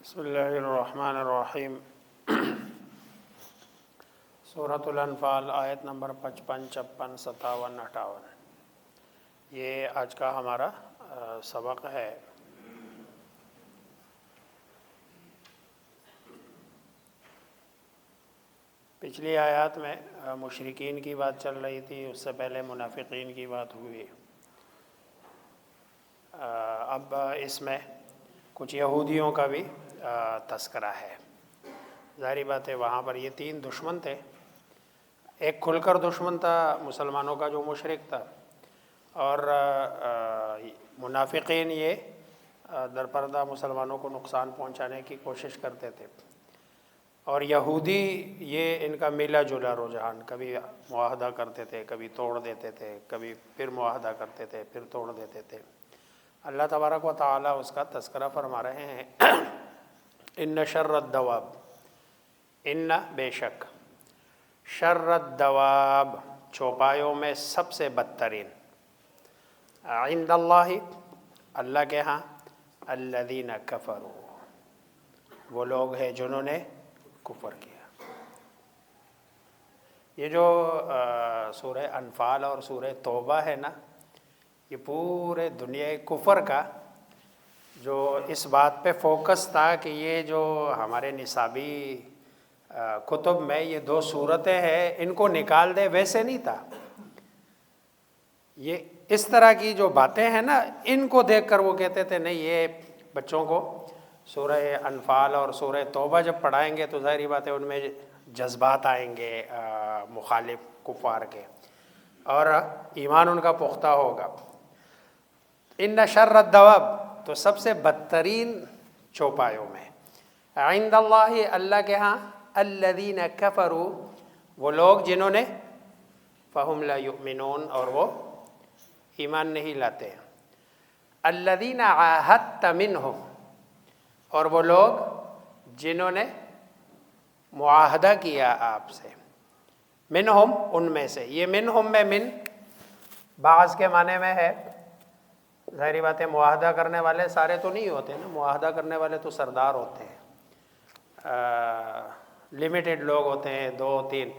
بسم اللہ الرحمن الرحیم۔ سورۃ الانفال آیت نمبر 55، 56، 57، 58 یہ آج کا ہمارا سبق ہے۔ پچھلی آیات میں مشرکین کی بات چل رہی تھی، اس سے پہلے منافقین کی بات ہوئی۔ اب اس میں کچھ یہودیوں کا بھی تذکرہ ہے۔ ظاہری بات ہے وہاں پر یہ تین دشمن تھے۔ ایک کھل کر دشمن تھا مسلمانوں کا جو مشرک تھا، اور منافقین یہ درپردہ مسلمانوں کو نقصان پہنچانے کی کوشش کرتے تھے، اور یہودی یہ ان کا ملا جلا رجحان، کبھی معاہدہ کرتے تھے، کبھی توڑ دیتے تھے، کبھی پھر معاہدہ کرتے تھے، پھر توڑ دیتے تھے۔ اللہ تبارک و تعالیٰ اس کا تذکرہ فرما رہے ہیں، ان شر الدواب، ان بے شک، شر الدواب چوپایوں میں سب سے بدترین، عند اللہ اللہ کے ہاں، الذین کفروا وہ لوگ ہیں جنہوں نے کفر کیا۔ یہ جو سورہ انفال اور سورہ توبہ ہے نا، یہ پورے دنیا کفر کا جو اس بات پہ فوکس تھا کہ یہ جو ہمارے نصابی کتب میں یہ دو صورتیں ہیں ان کو نکال دے، ویسے نہیں تھا۔ یہ اس طرح کی جو باتیں ہیں نا، ان کو دیکھ کر وہ کہتے تھے نہیں، یہ بچوں کو سورہ انفال اور سورہ توبہ جب پڑھائیں گے تو ظاہری بات ہے ان میں جذبات آئیں گے مخالف کفار کے، اور ایمان ان کا پختہ ہوگا۔ ان شر الدواب تو سب سے بدترین چوپایوں میں، عند اللہ اللہ کے ہاں، الذین کفروا وہ لوگ جنہوں نے، فہم لا یؤمنون اور وہ ایمان نہیں لاتے، الذین عاہدت منہم اور وہ لوگ جنہوں نے معاہدہ کیا آپ سے، منہم ان میں سے۔ یہ منہم میں من بعض کے معنی میں ہے۔ ظاہری بات ہے معاہدہ کرنے والے سارے تو نہیں ہوتے نا، معاہدہ کرنے والے تو سردار ہوتے ہیں، لمیٹڈ لوگ ہوتے ہیں، دو تین،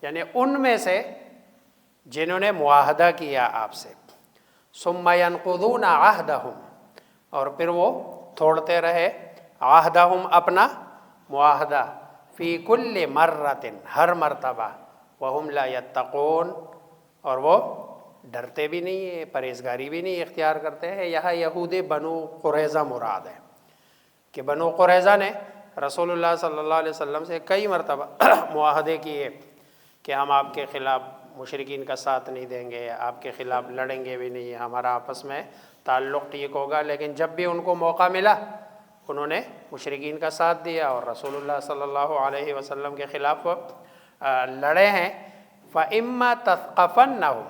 یعنی ان میں سے جنہوں نے معاہدہ کیا آپ سے، ثم ينقضون عہدہم اور پھر وہ توڑتے رہے، عہدہم اپنا معاہدہ، فی کل مرۃ ہر مرتبہ، وہم لا یتقون اور وہ ڈرتے بھی نہیں ہیں، پرہیزگاری بھی نہیں اختیار کرتے ہیں۔ یہاں یہود بنو قریظہ مراد ہے کہ بنو قریظہ نے رسول اللہ صلی اللہ علیہ وسلم سے کئی مرتبہ معاہدے کیے کہ ہم آپ کے خلاف مشرکین کا ساتھ نہیں دیں گے، آپ کے خلاف لڑیں گے بھی نہیں، ہمارا آپس میں تعلق ٹھیک ہوگا، لیکن جب بھی ان کو موقع ملا انہوں نے مشرکین کا ساتھ دیا اور رسول اللہ صلی اللہ علیہ وسلم کے خلاف لڑے ہیں۔ فَإِمَّا تَثْقَفَنَّهُمْ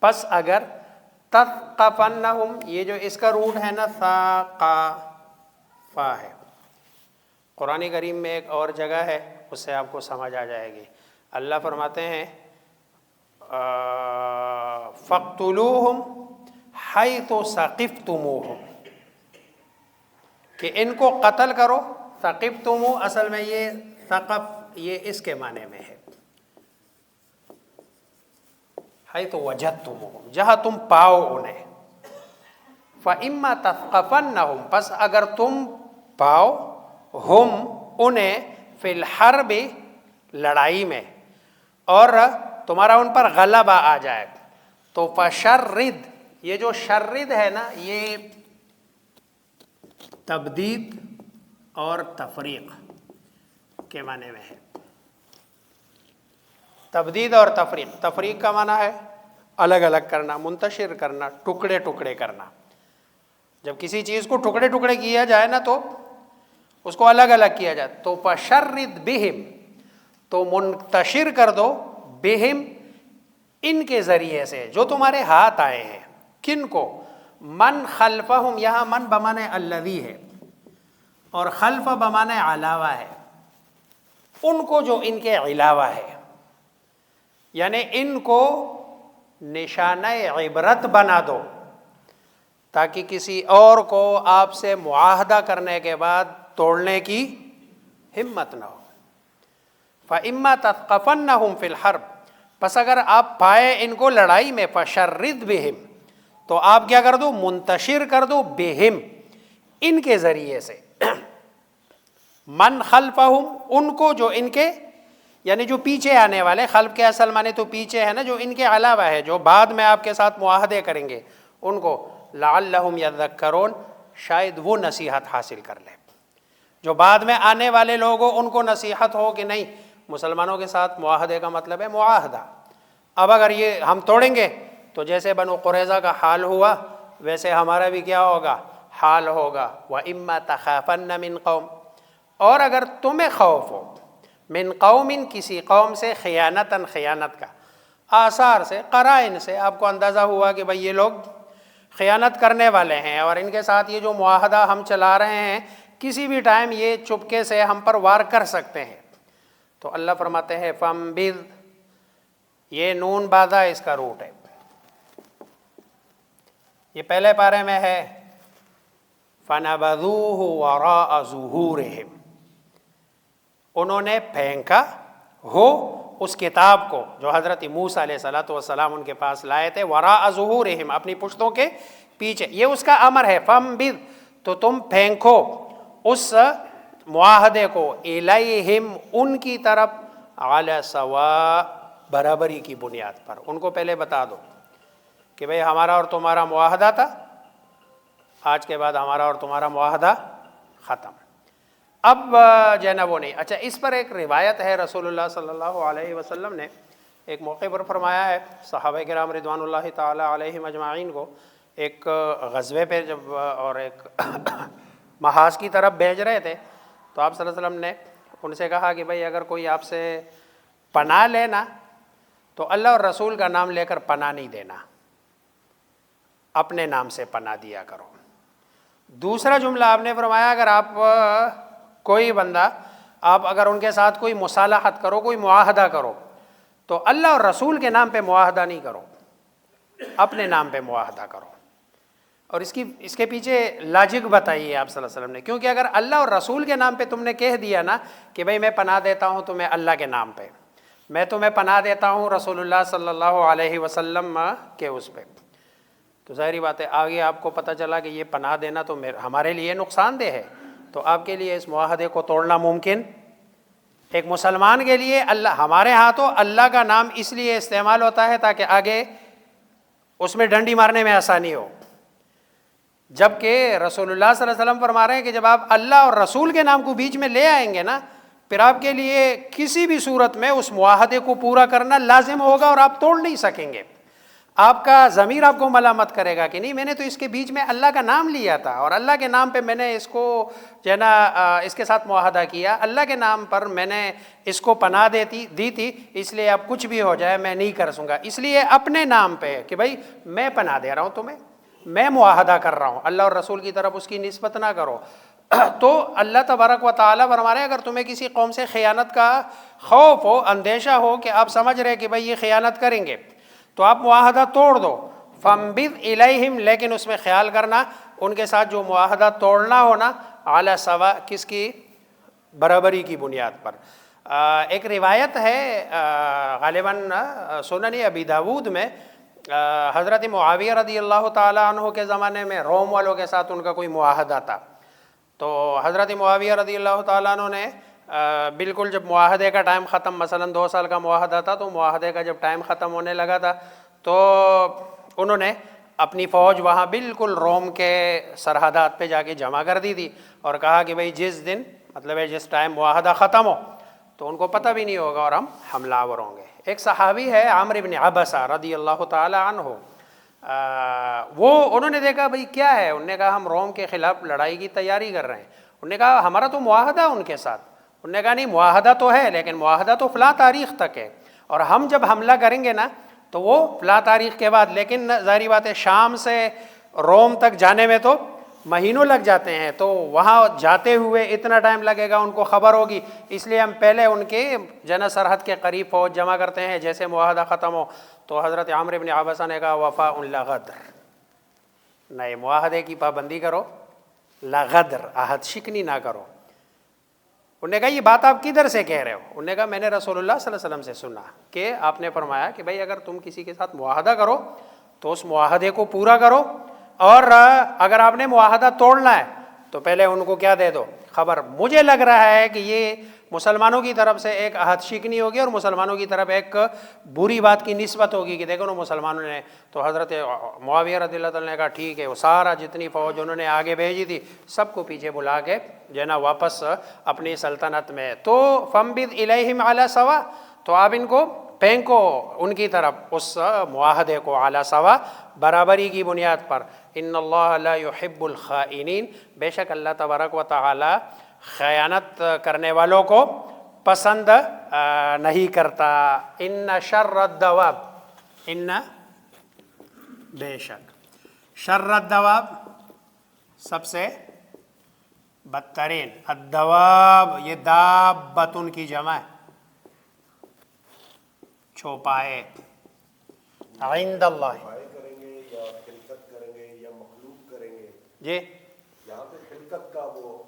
پس اگر تثقفنہم، یہ جو اس کا روٹ ہے نا ثاقافا ہے، قرآن کریم میں ایک اور جگہ ہے، اس سے آپ کو سمجھ آ جائے گی۔ اللہ فرماتے ہیں فَاقْتُلُوهُمْ حَيْثُ ثَقِفْتُمُوهُمْ کہ ان کو قتل کرو۔ ثقفتمو اصل میں یہ ثقف یہ اس کے معنی میں ہے، حیث وجدتموہم جہاں تم پاؤ انہیں۔ فَإِمَّا تَثْقَفَنَّهُمْ پس اگر تم پاؤ ہم انہیں، فی الحرب لڑائی میں، اور تمہارا ان پر غلبہ آ جائے، تو فشرد، یہ جو شرد ہے نا یہ تبدید اور تفریق کے معنی میں ہے۔ تبدید اور تفریق، تفریق کا معنی ہے الگ الگ کرنا، منتشر کرنا، ٹکڑے ٹکڑے کرنا۔ جب کسی چیز کو ٹکڑے ٹکڑے کیا جائے نا تو اس کو الگ الگ کیا جائے، تو فشرد بہم تو منتشر کر دو، بہم ان کے ذریعے سے جو تمہارے ہاتھ آئے ہیں۔ کن کو؟ من خلفہم، یہاں من بمانے الذی ہے اور خلف بمانے علاوہ ہے، ان کو جو ان کے علاوہ ہے، یعنی ان کو نشانہ عبرت بنا دو تاکہ کسی اور کو آپ سے معاہدہ کرنے کے بعد توڑنے کی ہمت نہ ہو۔ فَإِمَّا تَثْقَفَنَّهُمْ فِي الْحَرْبِ، پس اگر آپ پائے ان کو لڑائی میں، فَشَرِّدْ بِهِمْ، تو آپ کیا کر دو؟ منتشر کر دو، بہم، ان کے ذریعے سے، من خلفہم، ان کو جو ان کے، یعنی جو پیچھے آنے والے، خلف کے اصل معنی تو پیچھے ہے نا، جو ان کے علاوہ ہے، جو بعد میں آپ کے ساتھ معاہدے کریں گے، ان کو، لعلہم یذکرون، شاید وہ نصیحت حاصل کر لیں۔ جو بعد میں آنے والے لوگ ہو ان کو نصیحت ہو کہ نہیں، مسلمانوں کے ساتھ معاہدے کا مطلب ہے معاہدہ، اب اگر یہ ہم توڑیں گے تو جیسے بنو قریظہ کا حال ہوا ویسے ہمارا بھی کیا ہوگا؟ حال ہوگا۔ وَإِمَّا تَخَافَنَّ مِنْ قَوْمٍ، اور اگر تمہیں خوف ہو، من قوم، کسی قوم سے، خیانتاً، خیانت کا، آثار سے، قرائن سے آپ کو اندازہ ہوا کہ بھئی یہ لوگ خیانت کرنے والے ہیں اور ان کے ساتھ یہ جو معاہدہ ہم چلا رہے ہیں کسی بھی ٹائم یہ چپکے سے ہم پر وار کر سکتے ہیں، تو اللہ فرماتے ہیں فَانبِذْ، یہ نون بادہ اس کا روٹ ہے، یہ پہلے پارے میں ہے فَنَبَذُوهُ وَرَاءَ ظُهُورِهِمْ، انہوں نے پھینکا ہو اس کتاب کو جو حضرت موسیٰ علیہ السلام ان کے پاس لائے تھے، وراء ظہورہم، اپنی پشتوں کے پیچھے، یہ اس کا امر ہے، فَانبِذْ، تو تم پھینکو اس معاہدے کو، الیہم، ان کی طرف، علی سواء، برابری کی بنیاد پر، ان کو پہلے بتا دو کہ بھئی ہمارا اور تمہارا معاہدہ تھا، آج کے بعد ہمارا اور تمہارا معاہدہ ختم۔ اب جو ہے نا وہ نہیں۔ اچھا، اس پر ایک روایت ہے، رسول اللہ صلی اللہ علیہ وسلم نے ایک موقع پر فرمایا ہے، صحابہ کرام رضوان اللہ تعالی علیہم اجمعین کو ایک غزوے پہ جب اور ایک محاذ کی طرف بھیج رہے تھے تو آپ صلی اللہ علیہ وسلم نے ان سے کہا کہ بھئی اگر کوئی آپ سے پناہ لینا تو اللہ اور رسول کا نام لے کر پناہ نہیں دینا، اپنے نام سے پناہ دیا کرو۔ دوسرا جملہ آپ نے فرمایا اگر آپ کوئی بندہ، آپ اگر ان کے ساتھ کوئی مصالحت کرو، کوئی معاہدہ کرو تو اللہ اور رسول کے نام پہ معاہدہ نہیں کرو، اپنے نام پہ معاہدہ کرو۔ اور اس کے پیچھے لاجک بتائیے آپ صلی اللہ علیہ وسلم نے، کیونکہ اگر اللہ اور رسول کے نام پہ تم نے کہہ دیا نا کہ بھئی میں پناہ دیتا ہوں تمہیں اللہ کے نام پہ، میں تمہیں پناہ دیتا ہوں رسول اللہ صلی اللہ علیہ وسلم کے اس پہ، تو ظاہری بات ہے آگے آپ کو پتہ چلا کہ یہ پناہ دینا تو ہمارے لیے نقصان دہ ہے، تو آپ کے لیے اس معاہدے کو توڑنا ممکن، ایک مسلمان کے لیے اللہ، ہمارے ہاں تو اللہ کا نام اس لیے استعمال ہوتا ہے تاکہ آگے اس میں ڈنڈی مارنے میں آسانی ہو، جبکہ رسول اللہ صلی اللہ علیہ وسلم فرما رہے ہیں کہ جب آپ اللہ اور رسول کے نام کو بیچ میں لے آئیں گے نا، پھر آپ کے لیے کسی بھی صورت میں اس معاہدے کو پورا کرنا لازم ہوگا اور آپ توڑ نہیں سکیں گے۔ آپ کا ضمیر آپ کو ملامت کرے گا کہ نہیں میں نے تو اس کے بیچ میں اللہ کا نام لیا تھا اور اللہ کے نام پہ میں نے اس کو جو ہے نا اس کے ساتھ معاہدہ کیا، اللہ کے نام پر میں نے اس کو پناہ دی تھی، اس لیے اب کچھ بھی ہو جائے میں نہیں کر سکوں گا، اس لیے اپنے نام پہ کہ بھائی میں پناہ دے رہا ہوں تمہیں، میں معاہدہ کر رہا ہوں، اللہ اور رسول کی طرف اس کی نسبت نہ کرو۔ تو اللہ تبارک و تعالیٰ فرما رہے ہیں اگر تمہیں کسی قوم سے خیانت کا خوف ہو، اندیشہ ہو کہ آپ سمجھ رہے کہ بھائی یہ خیانت کریں گے تو آپ معاہدہ توڑ دو، فَانبِذْ إِلَيْهِمْ، لیکن اس میں خیال کرنا ان کے ساتھ جو معاہدہ توڑنا ہونا عَلَى سَوَاء، کس کی؟ برابری کی بنیاد پر۔ ایک روایت ہے غالباً سنن ابی داود میں، حضرت معاویہ رضی اللہ تعالیٰ عنہ کے زمانے میں روم والوں کے ساتھ ان کا کوئی معاہدہ تھا، تو حضرت معاویہ رضی اللہ تعالیٰ عنہ نے بالکل جب معاہدے کا ٹائم ختم، مثلا 2 سال کا معاہدہ تھا، تو معاہدے کا جب ٹائم ختم ہونے لگا تھا تو انہوں نے اپنی فوج وہاں بالکل روم کے سرحدات پہ جا کے جمع کر دی تھی اور کہا کہ بھئی جس دن، مطلب ہے جس ٹائم معاہدہ ختم ہو تو ان کو پتہ بھی نہیں ہوگا اور ہم حملہ آور ہوں گے۔ ایک صحابی ہے عامر بن عبسہ رضی اللہ تعالی عنہ، وہ انہوں نے دیکھا بھئی کیا ہے، انہوں نے کہا ہم روم کے خلاف لڑائی کی تیاری کر رہے ہیں، انہوں نے کہا ہمارا تو معاہدہ ان کے ساتھ، انہوں نے کہا نہیں معاہدہ تو ہے لیکن معاہدہ تو فلاں تاریخ تک ہے اور ہم جب حملہ کریں گے نا تو وہ فلاں تاریخ کے بعد، لیکن ظاہری بات ہے شام سے روم تک جانے میں تو مہینوں لگ جاتے ہیں، تو وہاں جاتے ہوئے اتنا ٹائم لگے گا، ان کو خبر ہوگی، اس لیے ہم پہلے ان کے جنا سرحد کے قریب فوج جمع کرتے ہیں جیسے معاہدہ ختم ہو۔ تو حضرت عامر بن عبسہ نے کہا وفاء لا غدر، نئے معاہدے کی پابندی کرو، لا غدر، عہد شکنی نہ کرو۔ انہوں نے کہا یہ بات آپ کدھر سے کہہ رہے ہو؟ انہوں نے کہا میں نے رسول اللہ صلی اللہ علیہ وسلم سے سنا کہ آپ نے فرمایا کہ بھائی اگر تم کسی کے ساتھ معاہدہ کرو تو اس معاہدے کو پورا کرو، اور اگر آپ نے معاہدہ توڑنا ہے تو پہلے ان کو کیا دے دو؟ خبر۔ مجھے لگ رہا ہے کہ یہ مسلمانوں کی طرف سے ایک عہد شکنی ہوگی اور مسلمانوں کی طرف ایک بری بات کی نسبت ہوگی کہ دیکھو نا مسلمانوں نے تو حضرت معاویہ رضی اللہ تعالیٰ نے کہا ٹھیک ہے، وہ سارا جتنی فوج انہوں نے آگے بھیجی تھی سب کو پیچھے بلا کے جو ہے نا واپس اپنی سلطنت میں۔ تو فَانبِذْ إِلَيْهِمْ عَلَى سَوَاءٍ، تو آپ ان کو پھینکو ان کی طرف اس معاہدے کو، علی سوا، برابری کی بنیاد پر۔ ان اللہ لا يحب الخائنین، بے شک اللہ تبارک و تعالی خیانت کرنے والوں کو پسند نہیں کرتا۔ ان شر الدواب، ان بے شک، شر الدواب سب سے بدترین، الدواب یہ دابتن کی جمع ہے، چوپائے، عند اللہ کریں گے یا خلقت کریں گے یا مخلوق کریں گے؟ جی یہاں پہ خلقت کا وہ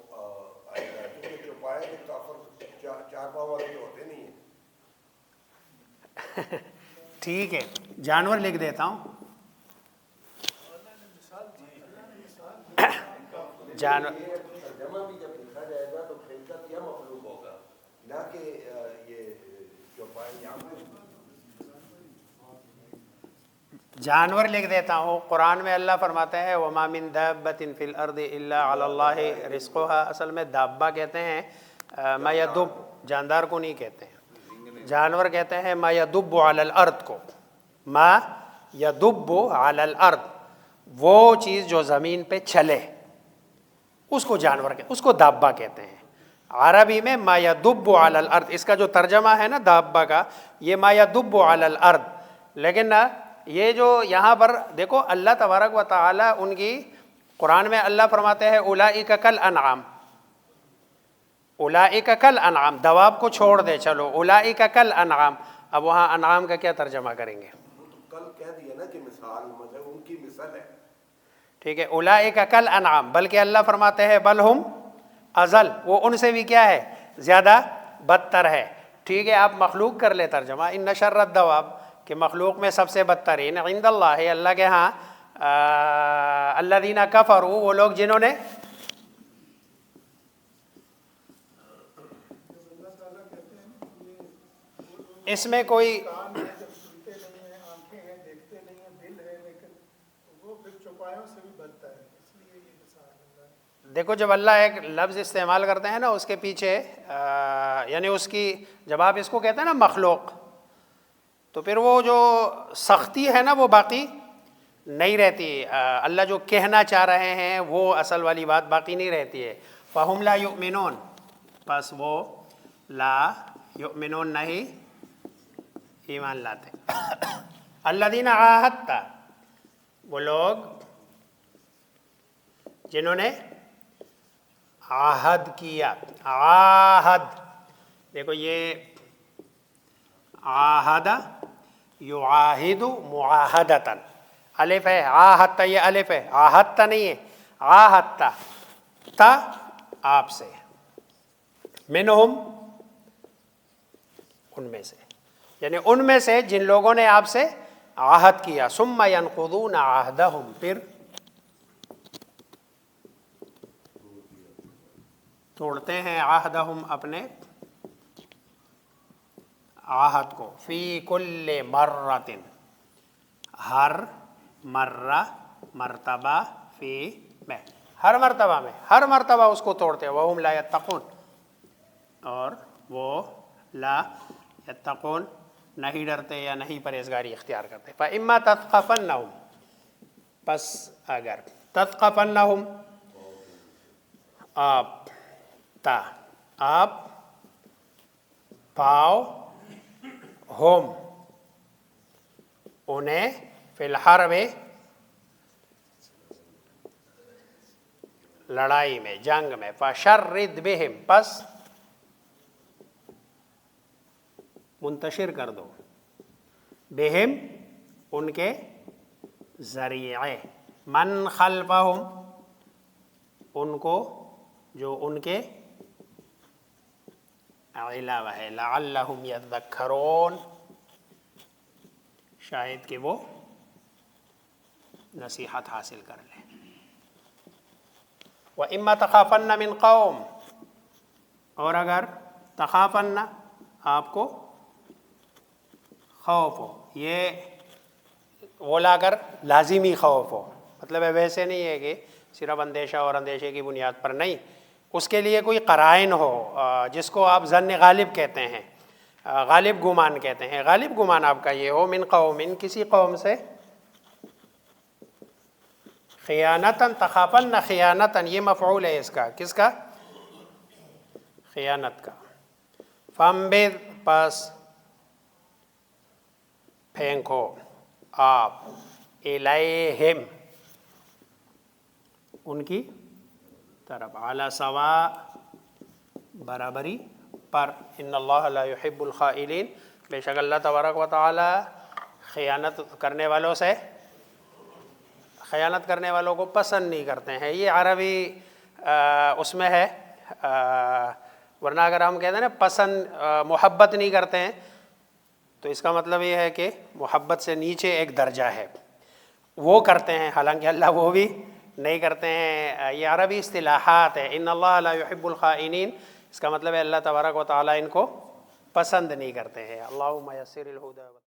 آئے گا، کیونکہ چوپائے کے کافر چار پاؤں والے تو ہوتے نہیں ہیں۔ ٹھیک ہے، جانور لکھ دیتا ہوں، جانور ترجمہ بھی جب لکھا جائے گا تو خلقت یا مخلوق ہوگا، نہ کہ یہ چوپائے یہاں پہ۔ جانور لکھ دیتا ہوں۔ قرآن میں اللہ فرماتا ہے وَمَا مِن دَابَّةٍ فِي الْأَرْضِ إِلَّا عَلَى اللَّهِ رِزْقُهَا، اصل میں دابہ کہتے ہیں ما یدب، جاندار کو نہیں کہتے ہیں، جانور کہتے ہیں ما یدب علی الارض کو، ما یدب علی الارض، وہ چیز جو زمین پہ چلے اس کو جانور کہتے، اس کو دابہ کہتے ہیں۔ عربی میں ما یدب علی الارض، اس کا جو ترجمہ ہے نا دابہ کا، یہ ما یدب علی الارض، لیکن یہ جو یہاں پر دیکھو اللہ تبارک و تعالی ان کی، قرآن میں اللہ فرماتے ہیں اولئک کالانعام، اولئک کالانعام، دواب کو چھوڑ دے چلو، اولئک کالانعام، اب وہاں انعام کا کیا ترجمہ کریں گے؟ تو کل کہہ دیا نا کہ مثال، مطلب ان کی مثال ہے، ٹھیک ہے، اولئک کالانعام، بلکہ اللہ فرماتے ہیں بل ہم اضل، وہ ان سے بھی کیا ہے؟ زیادہ بدتر ہے۔ ٹھیک ہے، آپ مخلوق کر لے ترجمہ، ان شر الدواب، کہ مخلوق میں سب سے بدترین عند اللہ، اللہ کے ہاں، الذین کفروا، وہ لوگ جنہوں نے اس میں کوئی دیکھو جب اللہ ایک لفظ استعمال کرتے ہیں نا اس کے پیچھے یعنی اس کی، جب آپ اس کو کہتے ہیں نا مخلوق، تو پھر وہ جو سختی ہے نا وہ باقی نہیں رہتی، اللہ جو کہنا چاہ رہے ہیں وہ اصل والی بات باقی نہیں رہتی ہے۔ فَهُمْ لَا يُؤْمِنُونَ، پس وہ لا یؤمنون نہیں ایمان لاتے۔ الذین عاہدت، وہ لوگ جنہوں نے عہد کیا، عہد، دیکھو یہ عاہد یعاہد معاہدتاً، الف ہے، عاہدت یہ الف ہے، عاہدت نہیں ہے، عاہدت، تا آپ سے، منہم ان میں سے، یعنی ان میں سے جن لوگوں نے آپ سے عہد کیا، ثم ینقضون عہدہم، پھر توڑتے ہیں عہدہم اپنے عہد کو، فی کل مرۃ، ہر مرہ، مرتبہ، فی میں، ہر مرتبہ میں، ہر مرتبہ اس کو توڑتے ہیں، وہم لا یتقون، اور وہ لا یتقون نہیں ڈرتے یا نہیں پرہیزگاری اختیار کرتے۔ فَإِمَّا تَثْقَفَنَّهُمْ، پس اگر تثقفنہم، آپ پاؤ، ہم انہیں، فی الحرب لڑائی میں، جنگ میں، فشرد بہم، پس منتشر کر دو، بہم ان کے ذریعے، من خلفہم ان کو جو ان کے علاوہ ہے، لعلہم یذکرون شاید کہ وہ نصیحت حاصل کر لیں۔ وَإِمَّا تَخَافَنَّ مِن قَوْمٍ اور اگر تخافن آپ کو خوف ہو، یہ وہ لا کر لازمی خوف ہو، مطلب ہے ویسے نہیں ہے کہ صرف اندیشہ اور اندیشے کی بنیاد پر نہیں، اس کے لیے کوئی قرائن ہو جس کو آپ ظن غالب کہتے ہیں، غالب گمان کہتے ہیں، غالب گمان آپ کا یہ ہو من قوم کسی قوم سے، خیانتاً تخافن خیانتاً یہ مفعول ہے اس کا، کس کا؟ خیانت کا۔ فَانبِذْ پس پھینکو آپ الیہم ان کی طرف، علی سواء برابری پر، ان اللہ لا يحب الخائنین بے شک اللہ تبارک و تعالی خیانت کرنے والوں کو پسند نہیں کرتے ہیں۔ یہ عربی اس میں ہے، ورنہ اگر ہم کہتے ہیں نا پسند محبت نہیں کرتے ہیں تو اس کا مطلب یہ ہے کہ محبت سے نیچے ایک درجہ ہے، وہ کرتے ہیں، حالانکہ اللہ وہ بھی نہیں کرتے ہیں۔ یہ عربی اصطلاحات ہے، ان اللہ لا يحب الخائنین، اس کا مطلب ہے اللہ تبارک و تعالیٰ ان کو پسند نہیں کرتے ہیں۔ اللہم یسر الہدی